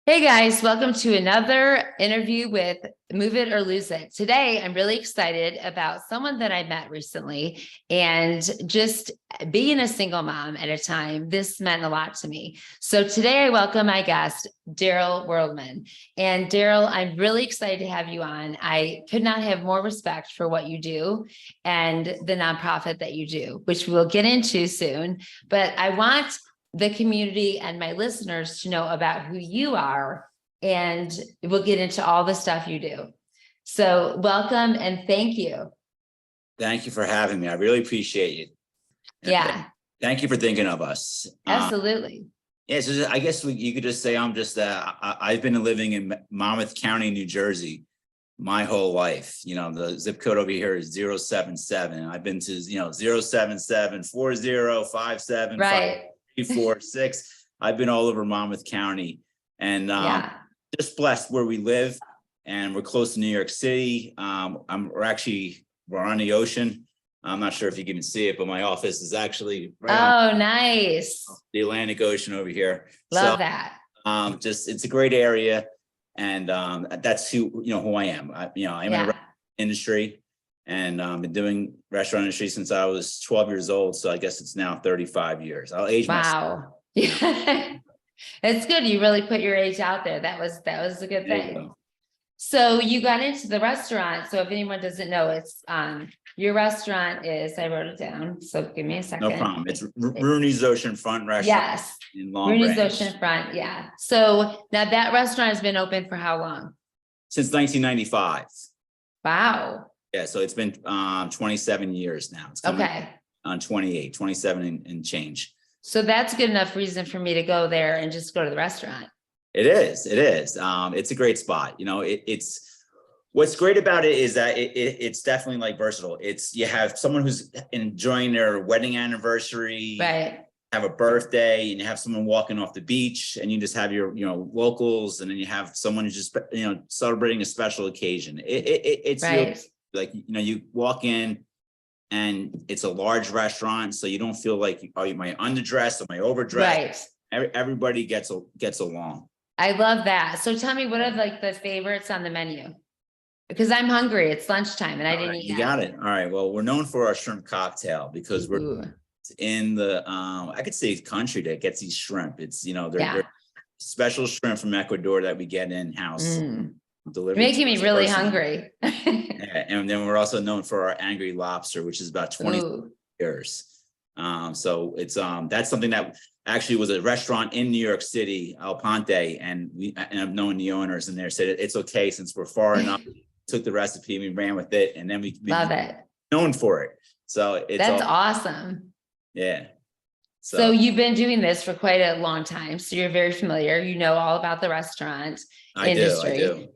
Hey guys, welcome to another interview with Move It or Lose It. Today, I'm really excited about someone that I met recently, and just being a single mom at a time, this meant a lot to me. So today I welcome my guest, Darrell Wordelmann. And Darrell, I'm really excited to have you on. I could not have more respect for what you do and the nonprofit that you do, which we'll get into soon. But I want the community and my listeners to know about who you are, and we'll get into all the stuff you do. So welcome and thank you. Thank you for having me. I really appreciate it. Yeah. Thank you for thinking of us. Absolutely. Yeah, so I guess you could just say I've been living in Monmouth County, New Jersey, my whole life. You know, the zip code over here is 077. I've been to 077 40 57 Right. 4 6. I've been all over Monmouth County, and just blessed where we live, and we're close to New York City. We're on the ocean. I'm not sure if you can even see it, but my office is actually right on nice, the Atlantic Ocean over here. Love that. It's a great area, and that's who I am. I'm in the restaurant industry, and been doing restaurant industry since I was 12 years old. So I guess it's now 35 years. I'll age myself. Wow. It's good. You really put your age out there. That was a good thing. So you got into the restaurant. So if anyone doesn't know, it's your restaurant is, I wrote it down. So give me a second. No problem. It's Rooney's Oceanfront restaurant. Yes. In Long Rooney's Branch. Oceanfront. Yeah. So now that restaurant has been open for how long? Since 1995. Wow. Yeah. So it's been 27 years now. It's coming on 27 and change. So that's good enough reason for me to go there and just go to the restaurant. It is. It's a great spot. It's what's great about it is that it's definitely like versatile. You have someone who's enjoying their wedding anniversary, right? Have a birthday, and you have someone walking off the beach, and you just have your locals, and then you have someone who's just celebrating a special occasion. It's right. You walk in, and it's a large restaurant, so you don't feel like, oh, am I underdressed? Am I overdressed? Right. Everybody gets along. I love that. So tell me, what are like the favorites on the menu? Because I'm hungry. It's lunchtime and I didn't eat. You got it. All right. Well, we're known for our shrimp cocktail because we're in the I could say country that gets these shrimp. It's they're special shrimp from Ecuador that we get in house. You're making me really hungry. And then we're also known for our angry lobster, which is about 20 years. So it's that's something that actually was a restaurant in New York City, El Ponte, and I've known the owners, and they said it's okay since we're far enough. Took the recipe, we ran with it, and then we love it. Known for it. So that's awesome. Yeah. So you've been doing this for quite a long time. So you're very familiar. You know all about the restaurant industry. I do.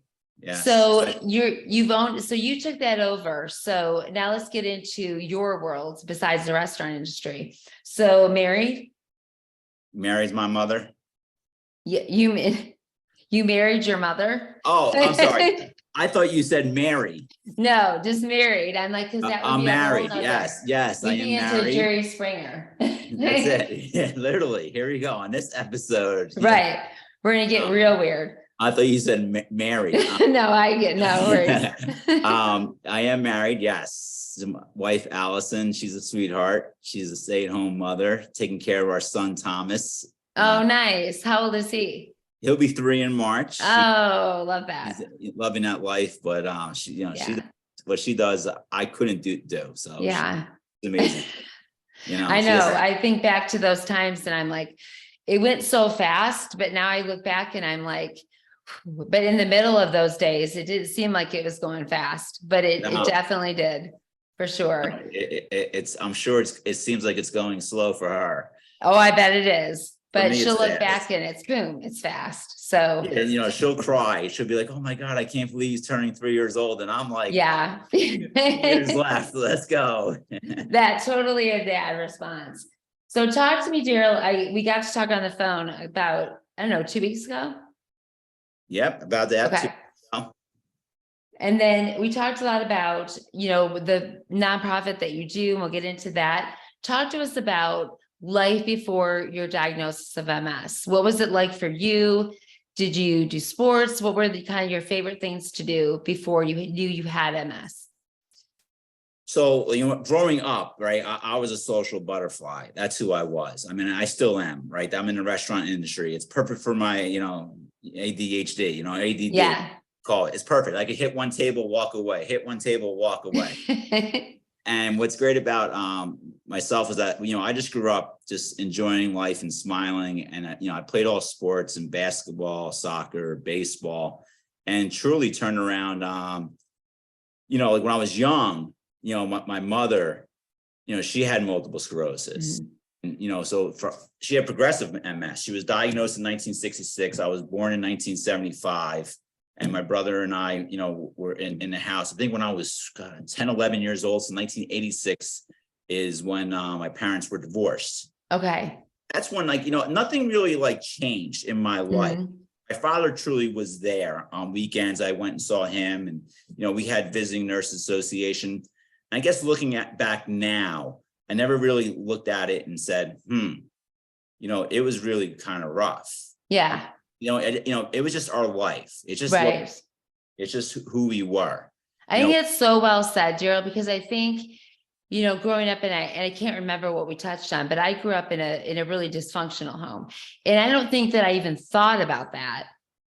Yeah. So you took that over. So now let's get into your world besides the restaurant industry. So married my mother. Yeah, you married your mother? Oh, I'm sorry. I thought you said Mary. No, just married. I'm like, because that would I'm be married. Yes, I am married. Into Jerry Springer. That's it. Yeah, literally. Here we go on this episode. Right. We're gonna get real weird. I thought you said married. No, I get no worries. I am married. Yes, my wife Allison. She's a sweetheart. She's a stay-at-home mother, taking care of our son Thomas. Oh, nice. How old is he? He'll be 3 in March. Oh, love that. He's loving that life, but she what she does, I couldn't do. So yeah, it's amazing. I know. I think back to those times, and I'm like, it went so fast. But now I look back, and I'm like, but in the middle of those days, it didn't seem like it was going fast, but it definitely did, for sure. I'm sure it seems like it's going slow for her. Oh, I bet it is. But she'll look back and it's boom, it's fast. So she'll cry. She'll be like, "Oh my God, I can't believe he's turning 3 years old." And I'm like, yeah, years left. Let's go. That's totally a dad response. So talk to me, Darrell. We got to talk on the phone about, 2 weeks ago. Yep, about that. Okay. And then we talked a lot about, the nonprofit that you do, and we'll get into that. Talk to us about life before your diagnosis of MS. What was it like for you? Did you do sports? What were the kind of your favorite things to do before you knew you had MS? So, growing up, right, I was a social butterfly. That's who I was. I mean, I still am, right? I'm in the restaurant industry. It's perfect for my, ADHD, ADD. Yeah. Call it. It's perfect. I could hit one table, walk away, hit one table, walk away. And what's great about myself is that, I just grew up just enjoying life and smiling. And, I played all sports and basketball, soccer, baseball, and truly turned around, like when I was young, my mother, she had multiple sclerosis. Mm-hmm. And, she had progressive MS. She was diagnosed in 1966. I was born in 1975. And my brother and I, were in the house. I think when I was 10, 11 years old, so 1986 is when my parents were divorced. Okay. That's when, nothing really changed in my life. Mm-hmm. My father truly was there on weekends. I went and saw him, and, we had visiting nurse association. I guess looking back now, I never really looked at it and said, it was really kind of rough. Yeah. It was just our life. It's just, right. It's just who we were. I think it's so well said, Darrell, because I think, growing up, and I can't remember what we touched on, but I grew up in a really dysfunctional home. And I don't think that I even thought about that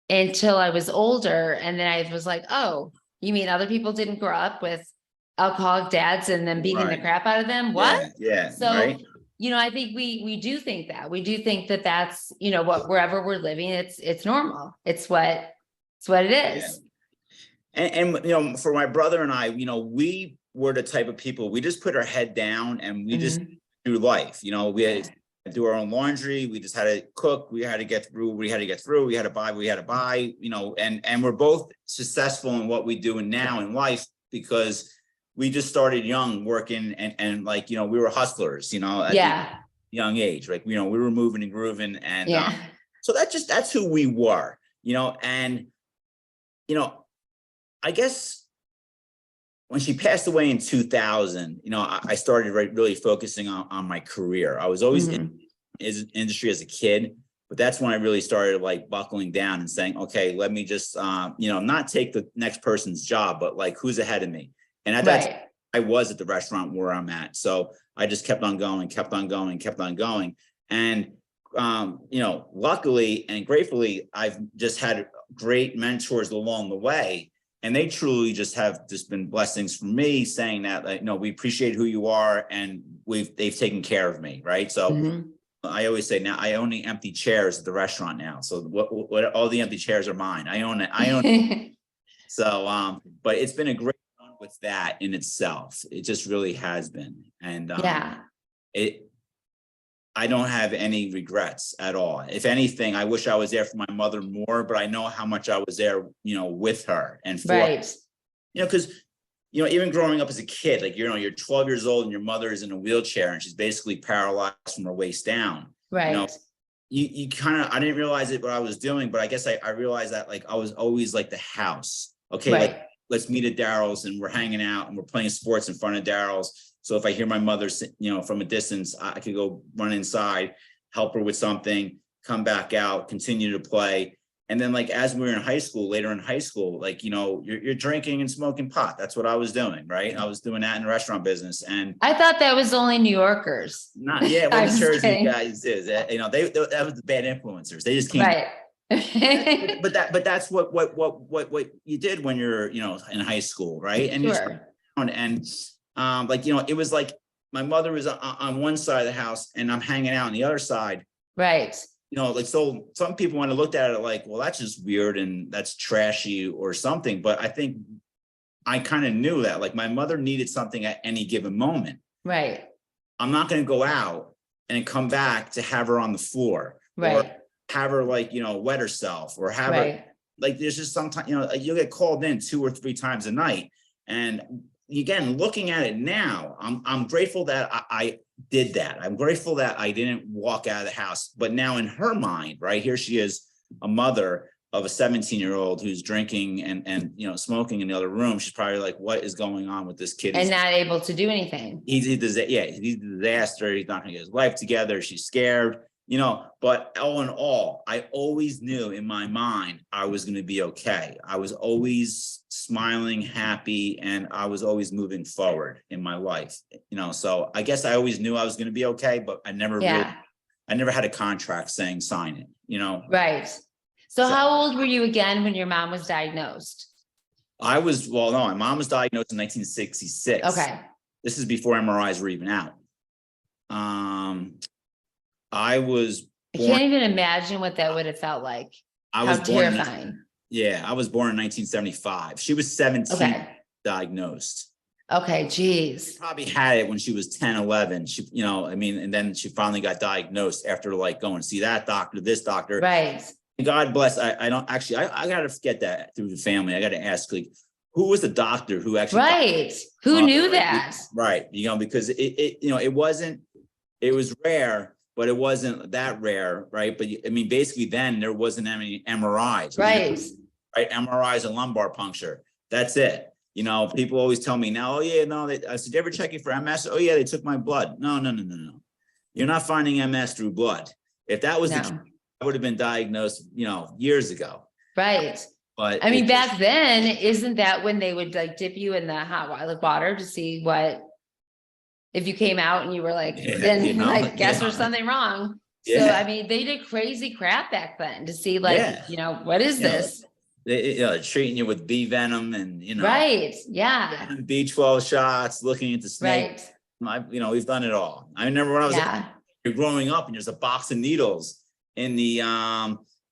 until I was older. And then I was like, oh, you mean other people didn't grow up with alcoholic dads and then beating the crap out of them? What? Yeah. So, right? I think we do think that. We do think that that's, wherever we're living, it's normal. It's what it is. Yeah. And for my brother and I, we were the type of people, we just put our head down and we just do life. We had to do our own laundry. We just had to cook. We had to get through. We had to buy, and we're both successful in what we do now in life because we just started young working and we were hustlers, at the young age, we were moving and grooving. And so that's who we were, and, I guess when she passed away in 2000, I started really focusing on my career. I was always in industry as a kid, but that's when I really started buckling down and saying, okay, let me just, not take the next person's job, but who's ahead of me. And at that time, I was at the restaurant where I'm at. So I just kept on going. And, luckily and gratefully, I've just had great mentors along the way. And they truly have been blessings for me, saying that, we appreciate who you are and they've taken care of me. Right. So I always say now I own the empty chairs at the restaurant now. So what all the empty chairs are mine. I own it. So, but it's been a great run with that in itself. It just really has been. And I don't have any regrets at all. If anything, I wish I was there for my mother more, but I know how much I was there, with her and for, because, even growing up as a kid, you're 12 years old and your mother is in a wheelchair and she's basically paralyzed from her waist down. Right. You kind of, I didn't realize it, what I was doing, but I guess I realized that I was always the house. Okay. Let's meet at Darrell's and we're hanging out and we're playing sports in front of Darrell's. So if I hear my mother, from a distance, I could go run inside, help her with something, come back out, continue to play. And then as we were in high school, later in high school, you're drinking and smoking pot. That's what I was doing. Right. I was doing that in the restaurant business. And I thought that was only New Yorkers. Well, the Jersey guys is, that was the bad influencers. They just came. Right. but that's what you did when you're, in high school. Right. And it was my mother was on one side of the house and I'm hanging out on the other side. Right. So some people when I looked at it well, that's just weird and that's trashy or something. But I think I kind of knew that my mother needed something at any given moment. Right. I'm not going to go out and come back to have her on the floor. Right. Or have her wet herself or have her there's just sometimes, you'll get called in 2 or 3 times a night. And again, looking at it now, I'm grateful that I did that. I'm grateful that I didn't walk out of the house. But now in her mind, right here, she is a mother of a 17-year-old who's drinking and smoking in the other room. She's probably what is going on with this kid? And not able to do anything. He's a disaster. He's not going to get his life together. She's scared. you know, but all in all, I always knew in my mind I was going to be okay. I was always smiling, happy, and I was always moving forward in my life, you know. So I guess I always knew I was going to be okay, but I never had a contract saying sign it, you know. Right. So how old were you again when your mom was diagnosed? I was, well, no, my mom was diagnosed in 1966. Okay. This is before MRIs were even out. I was born, I can't even imagine what that would have felt like. I was How born terrifying. I was born in 1975. She was 17 Okay. diagnosed. Okay, geez. Probably had it when she was 10, 11. She, you know, I mean, and then she finally got diagnosed after like going to see that doctor, this doctor. Right. God bless. I don't actually, I got to get that through the family. I got to ask, like, who was the doctor who actually, Right. Who knew that? Right. You know, because you know, it was rare, but it wasn't that rare. Right. But I mean, basically then there wasn't any MRIs. Right. Right. MRIs and lumbar puncture. That's it. You know, people always tell me now, oh yeah, no, I said, did you ever check it for MS? Oh yeah, they took my blood. No. You're not finding MS through blood. If that was the case, I would have been diagnosed, you know, years ago. Right. But I mean, back then, isn't that when they would like dip you in the hot water to see what, if you came out and you were like, then you know, like, guess there's something wrong. Yeah. So, I mean, they did crazy crap back then to see like, you know, what is this? They treating you with bee venom and, you know, right. Yeah. B12 shots, looking at the snake. Right. You know, we've done it all. I remember when I was you're growing up and there's a box of needles in the,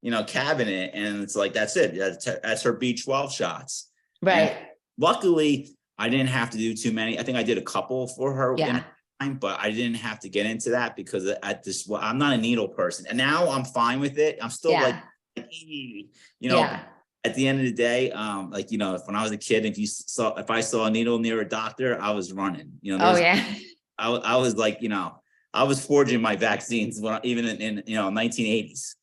you know, cabinet. And it's like, that's it. That's her B12 shots. Right. And luckily, I didn't have to do too many. I think I did a couple for her. Yeah. But I didn't have to get into that because I'm not a needle person. And now I'm fine with it. I'm still like, you know, at the end of the day, like, you know, when I was a kid, if I saw a needle near a doctor, I was running, you know. I was like, you know, I was forging my vaccines even in you know, 1980s.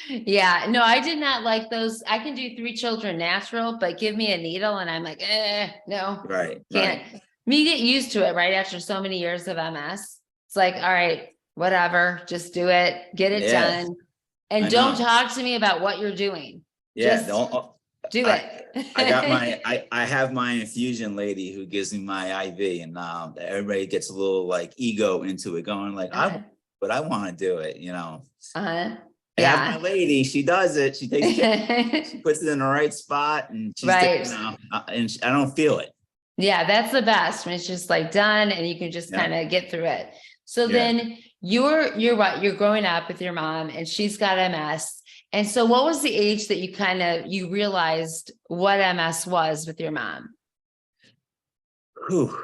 Yeah, no, I did not like those. I can do 3 children natural, but give me a needle and I'm like, no, can't. Me get used to it right after so many years of MS. It's like, all right, whatever, just do it, get it done. And don't talk to me about what you're doing. Yeah, just do it. I have my infusion lady who gives me my IV, and everybody gets a little like ego into it, going like, but I want to do it, you know. I have my lady, she does it. She takes care, she puts it in the right spot, and she's you know, and I don't feel it. Yeah, that's the best when it's just like done, and you can just kind of get through it. So then you're growing up with your mom, and she's got MS. And so what was the age that you realized what MS was with your mom? Whew.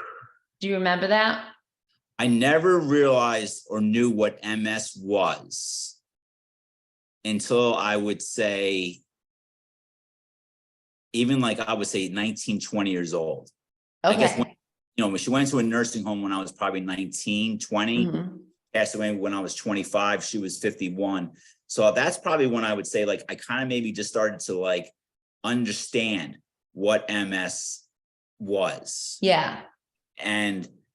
Do you remember that? I never realized or knew what MS was until I would say, even like I would say 19, 20 years old. Okay. I guess when she went to a nursing home when I was probably 19, 20, passed away when I was 25, she was 51. So that's probably when I would say, like, I kind of maybe just started to like understand what MS was. Yeah.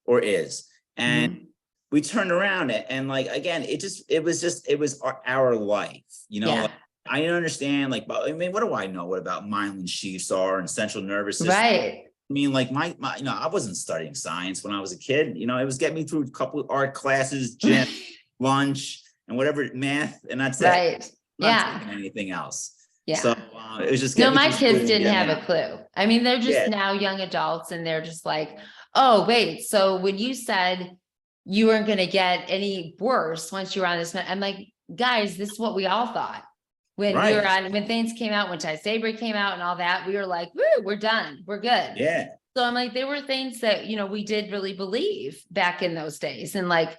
Or is. And we turned around and like, again, it was our life, you know. Yeah. Like, I didn't understand, like, I mean, what do I know? What about myelin sheaths are and central nervous system? Right. I mean, like my, you know, I wasn't studying science when I was a kid. You know, it was getting me through a couple of art classes, gym, lunch, and whatever, math, and that's it. Right. Not taking anything else. Yeah. So it was just my kids didn't have a clue. I mean, they're just now young adults, and they're just like, oh, wait. So when you said you weren't going to get any worse once you were on this, I'm like, guys, this is what we all thought. When we were on, when things came out, when Ty Sabre came out and all that, we were like, woo, we're done. We're good. Yeah. So I'm like, there were things that, you know, we did really believe back in those days, and like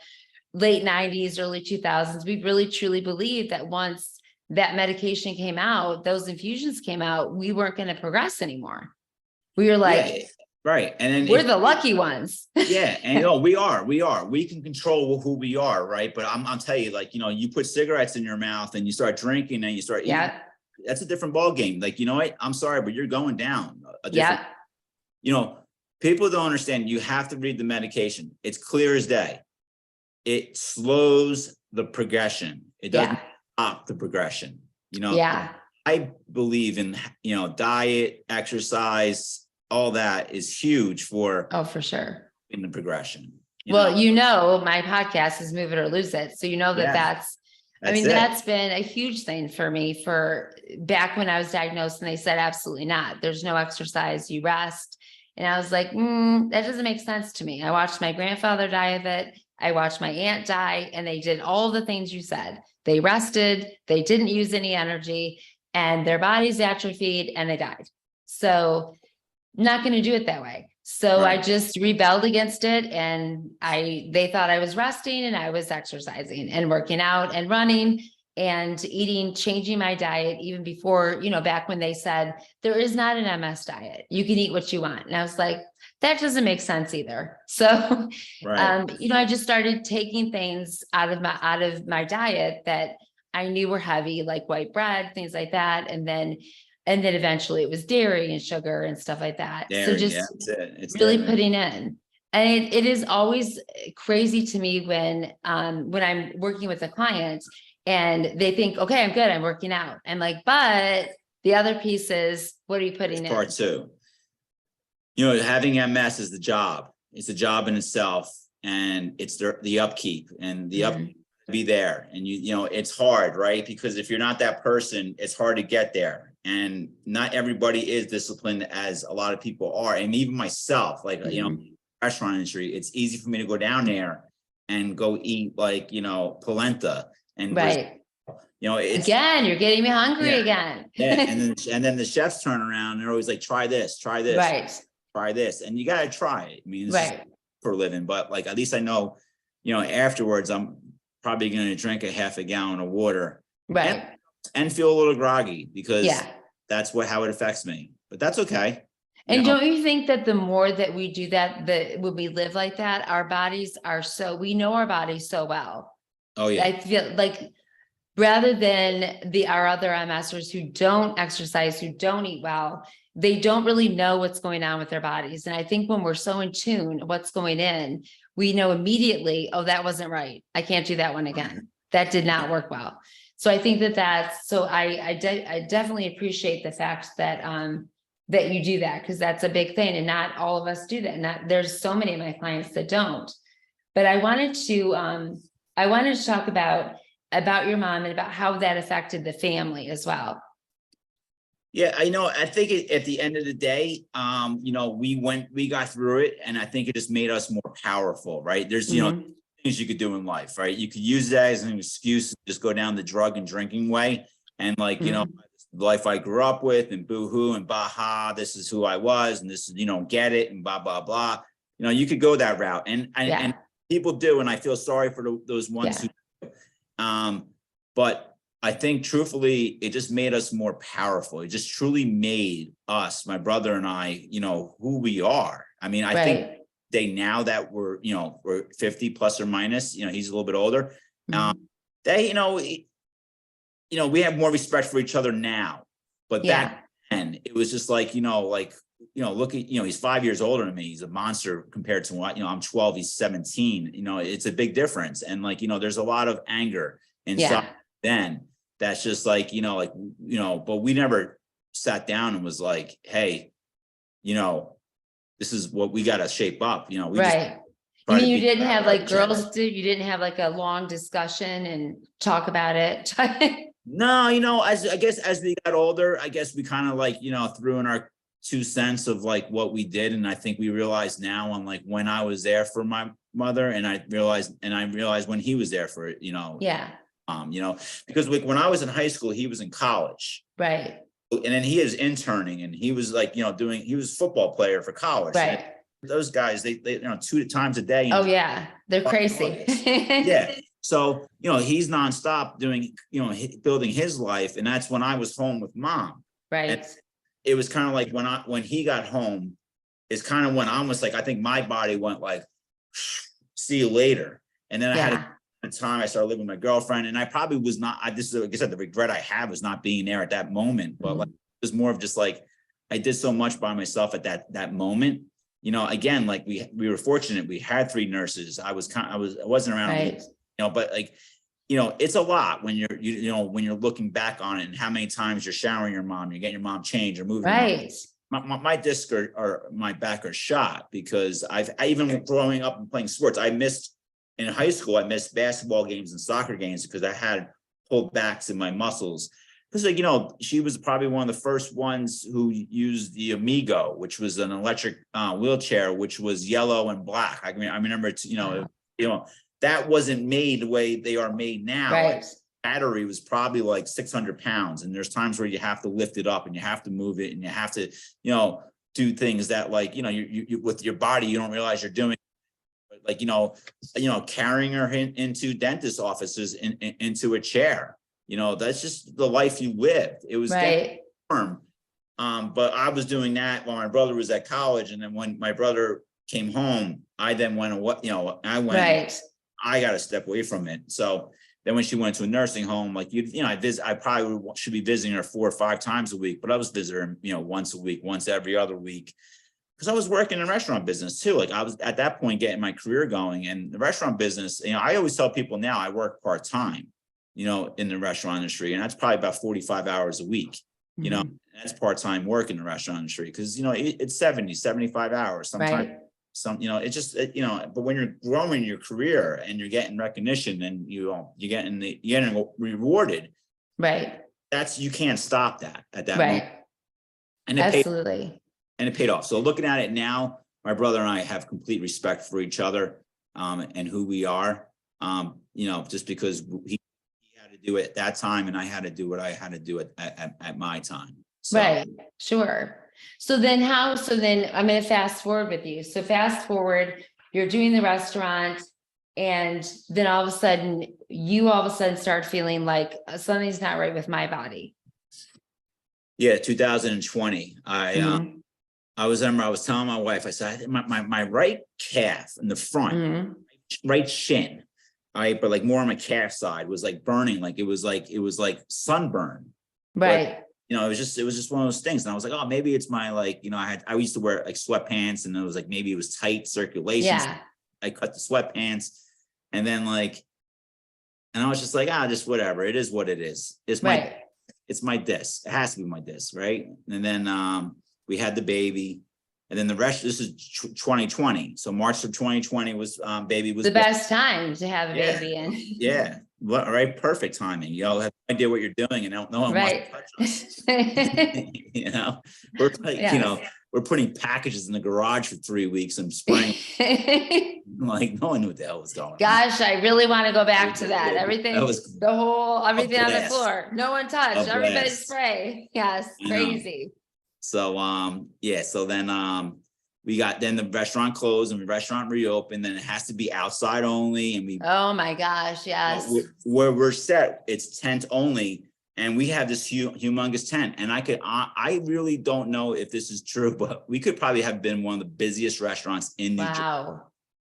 late 90s, early 2000s, we really truly believed that once that medication came out, those infusions came out, we weren't going to progress anymore. We were like, right. And then we're the lucky ones. Yeah. And you know, we can control who we are. Right. But I'm telling you, like, you know, you put cigarettes in your mouth and you start drinking and you start eating, that's a different ball game. Like, you know what, I'm sorry, but you're going down a different, you know, people don't understand. You have to read the medication. It's clear as day. it slows the progression. It doesn't Yeah. stop the progression. You know, Yeah. I believe in, you know, diet, exercise, all that is huge for Oh, for sure. in the progression. You Well, know, you know, my podcast is Move It or Lose It. So you know that yeah, I that's mean, it. that's been a huge thing for me for back when I was diagnosed and they said, absolutely not. There's no exercise, you rest. And I was like, that doesn't make sense to me. I watched my grandfather die of it. I watched my aunt die, and they did all the things you said. They rested, they didn't use any energy, and their bodies atrophied and they died. So not going to do it that way. So I Right. just rebelled against it, and they thought I was resting and I was exercising and working out and running and eating, changing my diet even before, back when they said there is not an MS diet. You can eat what you want. And I was like, that doesn't make sense either. So, Right. I just started taking things out of my diet that I knew were heavy, like white bread, things like that. And then eventually it was dairy and sugar and stuff like that. So Dairy. Yeah, just that's it. It's really dairy. putting in. And it is always crazy to me when I'm working with a client and they think, okay, I'm good, I'm working out. I'm like, but the other piece is, what are you putting in? Part two. You know, having MS is the job. It's a job in itself, and it's the upkeep, and the up be there. And you know, it's hard, right? Because if you're not that person, it's hard to get there. And not everybody is disciplined as a lot of people are. And even myself, like, you know, restaurant industry, it's easy for me to go down there and go eat, like, you know, polenta and Right. you know, it's again, you're getting me hungry again. yeah. And then the chefs turn around and they're always like, try this, try this, try this. And you got to try it. I mean, this is for a living, but like, at least I know, you know, afterwards, I'm probably going to drink a half a gallon of water and feel a little groggy, because that's how it affects me, but that's okay. And don't you think that the more that we do that, when we live like that, our bodies we know our bodies so well. Oh yeah. I feel like rather than our other MSers who don't exercise, who don't eat well, they don't really know what's going on with their bodies. And I think when we're so in tune what's going in, we know immediately, oh, that wasn't right. I can't do that one again. That did not work well. So I think I definitely appreciate the fact that that you do that, because that's a big thing, and not all of us do that. And there's so many of my clients that don't. But I wanted to talk about your mom and about how that affected the family as well. Yeah, I know. I think at the end of the day, you know, we got through it, and I think it just made us more powerful, right? There's, you know, things you could do in life, right? You could use that as an excuse to just go down the drug and drinking way. And like, you know, the life I grew up with, and boohoo and baha, this is who I was, and this is, you know, get it, and blah, blah, blah. You know, you could go that route. And people do, and I feel sorry for those ones who do. But I think truthfully, it just made us more powerful. It just truly made us, my brother and I, you know, who we are. I mean, I think now that we're 50 plus or minus, you know, he's a little bit older. You know, we have more respect for each other now, but back then it was just like, look at, he's 5 years older than me. He's a monster compared to what, I'm 12, he's 17, it's a big difference. And like, there's a lot of anger inside then that's just like, but we never sat down and was like, hey, this is what we got to shape up, we just you mean you didn't have like girls do, you didn't have like a long discussion and talk about it? No, I guess as we got older, I guess we kind of like, threw in our 2 cents of like what we did. And I think we realized now on like when I was there for my mother, and I realized when he was there for it, because like when I was in high school, he was in college. Right. And then he is interning, and he was like, he was a football player for college. Right. And those guys, they 2 times a day. Oh yeah. They're crazy. Yeah. So, he's nonstop doing, building his life. And that's when I was home with mom. Right. And it was kind of like when he got home, it's kind of when I was like, I think my body went like, see you later. And then I had a time I started living with my girlfriend, and I probably was not, this is, like I said, the regret I have was not being there at that moment, but like, it was more of just like, I did so much by myself at that moment. again, like we were fortunate. We had 3 nurses. I wasn't around, Right. but like, it's a lot when when you're looking back on it and how many times you're showering your mom, you're getting your mom changed or moving. Right. My disc or my back are shot because I even growing up and playing sports, I missed in high school, I missed basketball games and soccer games because I had pulled backs in my muscles. Because like, she was probably one of the first ones who used the Amigo, which was an electric wheelchair, which was yellow and black. I mean, I remember it's, that wasn't made the way they are made now. Right. Battery was probably like 600 pounds. And there's times where you have to lift it up and you have to move it and you have to, do things that like, you with your body, you don't realize you're doing. Like, carrying her into dentist offices into a chair, that's just the life you lived. It was right. Firm. But I was doing that while my brother was at college. And then when my brother came home, I then went, I went, right. I got to step away from it. So then when she went to a nursing home, like, I probably should be visiting her 4 or 5 times a week, but I was visiting her, once a week, once every other week. Because I was working in the restaurant business too. Like I was at that point getting my career going, and the restaurant business, I always tell people now I work part-time, in the restaurant industry. And that's probably about 45 hours a week, that's part-time work in the restaurant industry. Cause it's 70, 75 hours sometimes. Right. It's just, but when you're growing your career and you're getting recognition and you're getting rewarded. Right. You can't stop that at that right. moment. And absolutely. And it paid off. So looking at it now, my brother and I have complete respect for each other and who we are, just because he had to do it at that time and I had to do what I had to do at my time. So. Right. Sure. So then I'm going to fast forward with you. So fast forward, you're doing the restaurant and then all of a sudden start feeling like something's not right with my body. Yeah. 2020. I was telling my wife, I said, my right calf in the front, right shin, but like more on my calf side was like burning, like it was like sunburn. Right. But, it was just one of those things. And I was like, oh, maybe it's my, like, I used to wear like sweatpants and it was like, maybe it was tight circulation. Yeah. I cut the sweatpants and then and I was just like, just whatever. It is what it is. It's my disc. It has to be my disc. Right. And then, we had the baby and then the rest, this is 2020. So March of 2020 was, baby was the best time to have a baby in. Yeah. Well, right. Perfect timing. You all have no idea what you're doing and no one wants to touch us. We're like, we're putting packages in the garage for 3 weeks and spraying. Like no one knew what the hell was going on. Gosh, I really want to go back to that. Everything, everything on the floor. No one touched. Everybody spray. Yes. Crazy. So, so then, then the restaurant closed and the restaurant reopened, then it has to be outside only. And oh my gosh. Yes. Where we're set, it's tent only. And we have this humongous tent. And I really don't know if this is true, but we could probably have been one of the busiest restaurants in New Jersey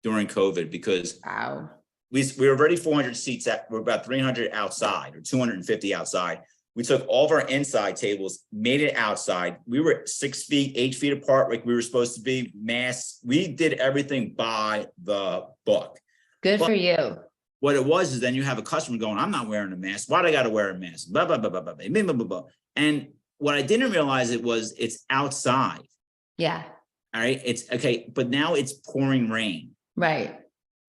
during COVID because we were already 400 seats we're about 300 outside or 250 outside. We took all of our inside tables, made it outside. We were 6 feet, 8 feet apart, like we were supposed to be. Masks. We did everything by the book. Good for you. What it was is then you have a customer going, I'm not wearing a mask. Why do I got to wear a mask? Blah, blah, blah, blah, blah, blah, blah, blah. And what I didn't realize it's outside. Yeah. All right. It's okay. But now it's pouring rain. Right.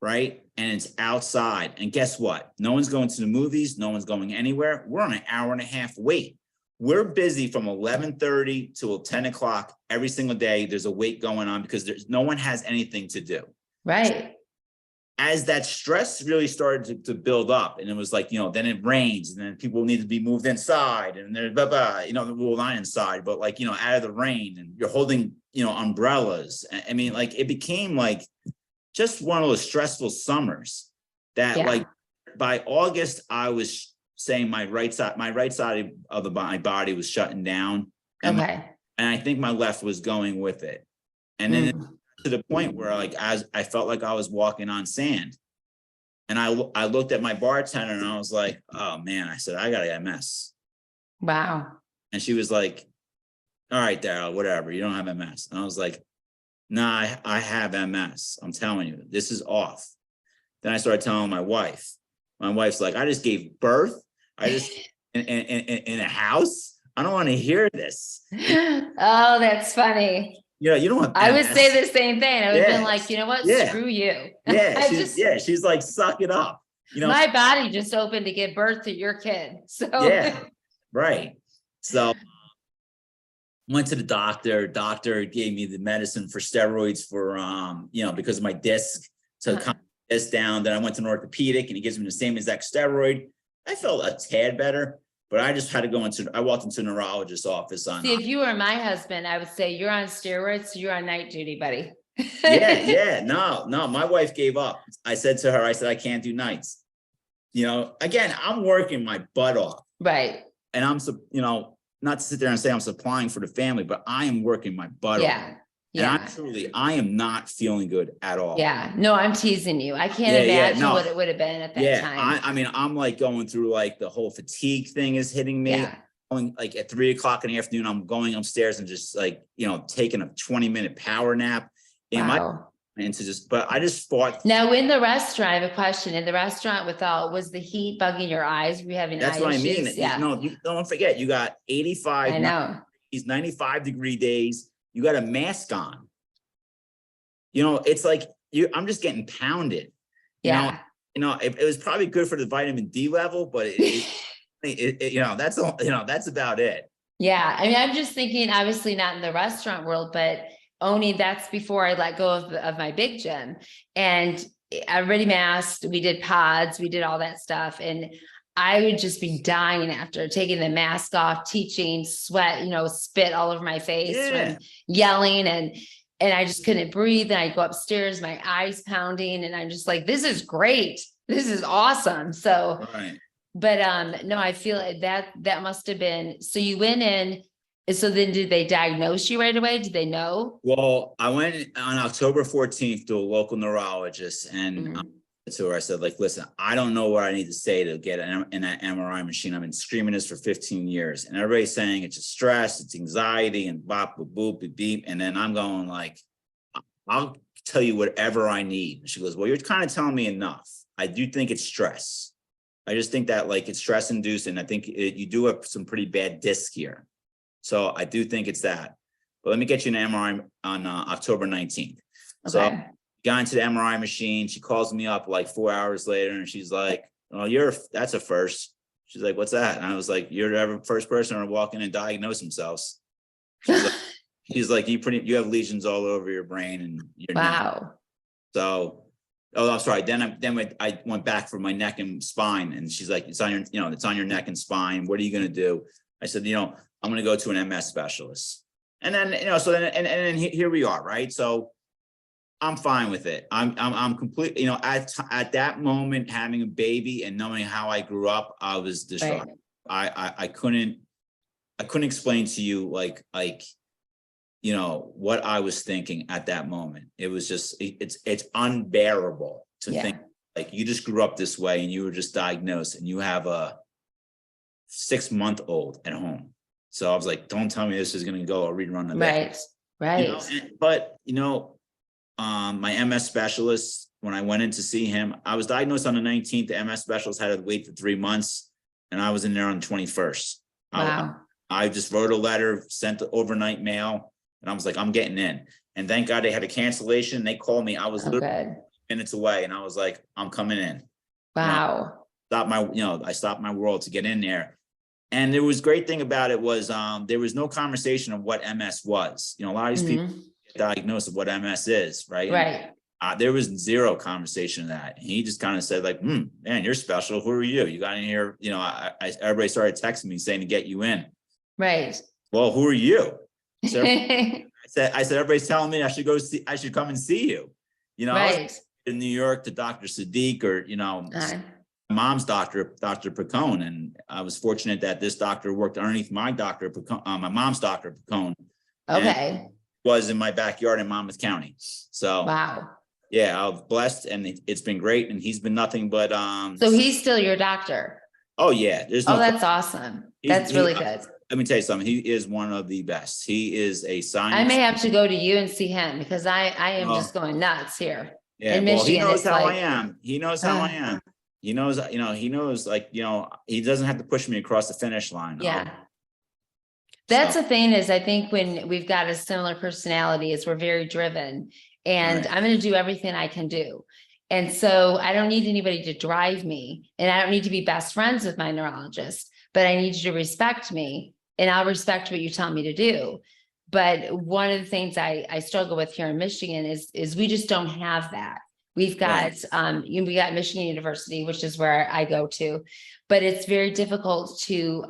Right. And it's outside. And guess what? No one's going to the movies. No one's going anywhere. We're on an hour and a half wait. We're busy from 11:30 till 10 o'clock every single day. There's a wait going on because no one has anything to do. Right. As that stress really started to build up, and it was like, then it rains, and then people need to be moved inside, and they're not inside, but out of the rain, and you're holding, umbrellas. I mean, it became just one of those stressful summers that by August, I was saying my right side of my body was shutting down. And I think my left was going with it. And then to the point where as I felt like I was walking on sand. And I looked at my bartender and I was like, oh man, I said, I got MS. Wow. And she was like, all right, Darrell, whatever, you don't have MS. And I was like, nah, I have MS. I'm telling you, this is off. Then I started telling my wife. My wife's like, I just gave birth. I just in a house. I don't want to hear this. Oh, that's funny. You know, you don't have I would MS. say the same thing. I would have been Yeah. like, you know what? Yeah. Screw you. Yeah, I just, she's like, suck it up. You know, my body just opened to give birth to your kid. So yeah, right. So went to the doctor gave me the medicine for steroids for you know, because of my disc to calm this down. Then I went to an orthopedic and he gives me the same exact steroid. I felt a tad better, but I just had to I walked into a neurologist's office on see, if you were my husband, I would say you're on steroids, so you're on night duty, buddy. yeah, no, my wife gave up. I said to her, I said, I can't do nights. You know, again, I'm working my butt off. Right. And I'm, you know, not to sit there and say I'm supplying for the family, but I am working my butt off. Yeah. And I am not feeling good at all. Yeah. No, I'm teasing you. I can't imagine what it would have been at that time. I mean, I'm like going through like the whole fatigue thing is hitting me. Yeah. Going like at 3 o'clock in the afternoon, I'm going upstairs and just like, you know, taking a 20-minute power nap. Wow. But I just fought. Now in the restaurant, I have a question. In the restaurant was the heat bugging your eyes? Were you having That's eye what issues? I mean. Yeah. No, you don't forget, you got 85, I know. 95-degree days. You got a mask on. You know, it's like I'm just getting pounded. Yeah. You know, it was probably good for the vitamin D level, but you know, that's all, you know, that's about it. Yeah. I mean, I'm just thinking, obviously not in the restaurant world, but only that's before I let go of my big gym, and I already masked. We did pods, we did all that stuff. And I would just be dying after taking the mask off, teaching, sweat, you know, spit all over my face from yelling. And I just couldn't breathe. And I'd go upstairs, my eyes pounding. And I'm just like, this is great. This is awesome. So, but no, I feel like that must've been, so you went in. So then did they diagnose you right away? Did they know? Well, I went on October 14th to a local neurologist and to her, I said, like, listen, I don't know what I need to say to get in that MRI machine. I've been screaming this for 15 years and everybody's saying it's just stress, it's anxiety and bop, boop, boop, beep, beep. And then I'm going like, I'll tell you whatever I need. And she goes, well, you're kind of telling me enough. I do think it's stress. I just think that like it's stress induced. And I think you do have some pretty bad disc here. So I do think it's that, but let me get you an MRI on October 19th. Okay. So got into the MRI machine. She calls me up like 4 hours later and she's like, oh, that's a first. She's like, what's that? And I was like, you're the first person to walk in and diagnose themselves. She's like, you have lesions all over your brain and your neck. So, I'm sorry. Then I went back for my neck and spine and she's like, it's on your neck and spine. What are you going to do? I said, I'm going to go to an MS specialist. And then, so then, and then here we are. Right. So I'm fine with it. I'm completely, at that moment, having a baby and knowing how I grew up, I was distraught. Right. I couldn't explain to you like, what I was thinking at that moment. It was just, it's unbearable to think like you just grew up this way and you were just diagnosed and you have a 6-month-old at home. So I was like, don't tell me this is going to go a rerun of that. Right. But my MS specialist, when I went in to see him, I was diagnosed on the 19th. The MS specialist had to wait for 3 months and I was in there on the 21st. Wow. I just wrote a letter, sent the overnight mail, and I was like, I'm getting in. And thank God they had a cancellation. They called me. I was literally minutes away and I was like, I'm coming in. Wow. I stopped my world to get in there. And there was great thing about it was there was no conversation of what MS was. A lot of these people get diagnosed of what MS is, right? Right. And, there was zero conversation of that. He just kind of said like, man, you're special. Who are you? You got in here. Everybody started texting me saying to get you in. Right. Well, who are you? So I said, everybody's telling me I should come and see you. Right. In New York to Dr. Sadiq or, mom's doctor, Dr. Picone. And I was fortunate that this doctor worked underneath my doctor, my mom's Dr. Picone. Okay. Was in my backyard in Monmouth County. So, wow. Yeah, I was blessed and it's been great. And he's been nothing but, so he's still your doctor? Oh, yeah, there's Oh, no, that's awesome. That's really good. let me tell you something. He is one of the best. He is a I science. may have to go to you and see him because I am Oh. just going nuts here. Yeah, In well, he Michigan, knows it's how I like, am. He knows how I am. He knows, he knows, like, he doesn't have to push me across the finish line. yeah. That's the thing is, I think when we've got a similar personality is we're very driven and Right. I'm going to do everything I can do. And so I don't need anybody to drive me and I don't need to be best friends with my neurologist, but I need you to respect me and I'll respect what you tell me to do. But one of the things I struggle with here in Michigan is we just don't have that. We've got, we got Michigan University, which is where I go to, but it's very difficult to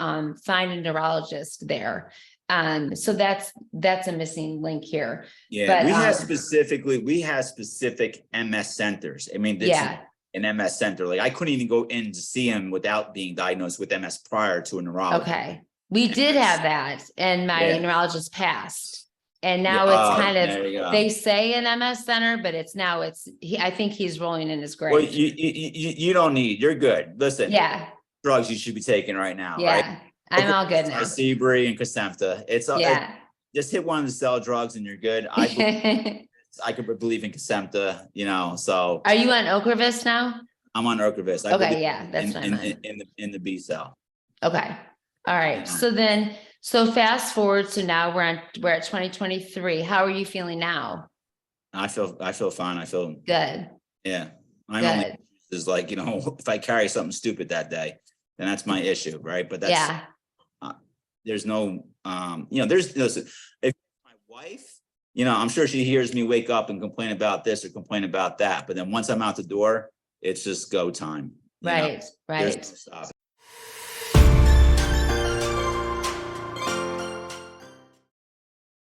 find a neurologist there. So that's a missing link here. Yeah, But we have specific MS centers. I mean, this is an MS center. Like I couldn't even go in to see him without being diagnosed with MS prior to a neurologist. Okay. We did have that and my neurologist passed. And now it's kind of, they say an MS center, but it's now I think he's rolling in his grave. Well, you don't need, you're good. Listen, drugs you should be taking right now, right? I'm all good now. Sebri and Kesimpta. It's just hit one of the cell drugs and you're good. I could believe in Kesimpta, so. Are you on Ocrevus now? I'm on Ocrevus. Okay, that's what I meant. In the B cell. Okay. All right. So fast forward. So now we're at 2023. How are you feeling now? I feel fine. I feel good. Yeah. I'm only is like, if I carry something stupid that day, then that's my issue. Right. But that's, there's no, listen, if my wife, I'm sure she hears me wake up and complain about this or complain about that. But then once I'm out the door, it's just go time. Right. There's no stopping.